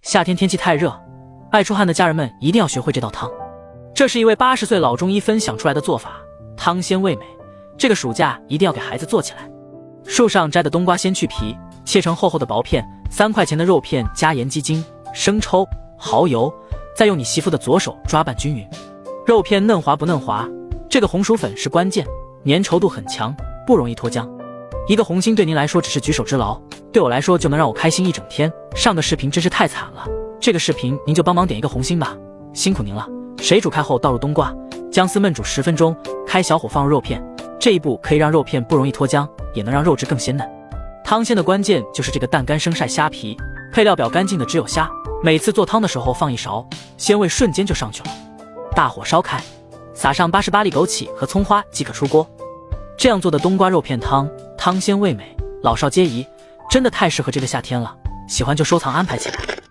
夏天天气太热，爱出汗的家人们一定要学会这道汤。这是一位80岁老中医分享出来的做法，汤鲜味美，这个暑假一定要给孩子做起来。树上摘的冬瓜先去皮，切成厚厚的薄片，3块钱的肉片加盐、鸡精、生抽、蚝油，再用你媳妇的左手抓拌均匀。肉片嫩滑不嫩滑，这个红薯粉是关键，粘稠度很强，不容易脱浆。一个红心对您来说只是举手之劳，对我来说就能让我开心一整天。上个视频真是太惨了，这个视频您就帮忙点一个红心吧，辛苦您了。水煮开后倒入冬瓜，姜丝焖煮10分钟，开小火放入肉片，这一步可以让肉片不容易脱浆，也能让肉质更鲜嫩。汤鲜的关键就是这个淡干生晒虾皮，配料表干净的只有虾，每次做汤的时候放1勺，鲜味瞬间就上去了。大火烧开，撒上88粒枸杞和葱花即可出锅。这样做的冬瓜肉片汤，汤鲜味美，老少皆宜，真的太适合这个夏天了。喜欢就收藏安排起来。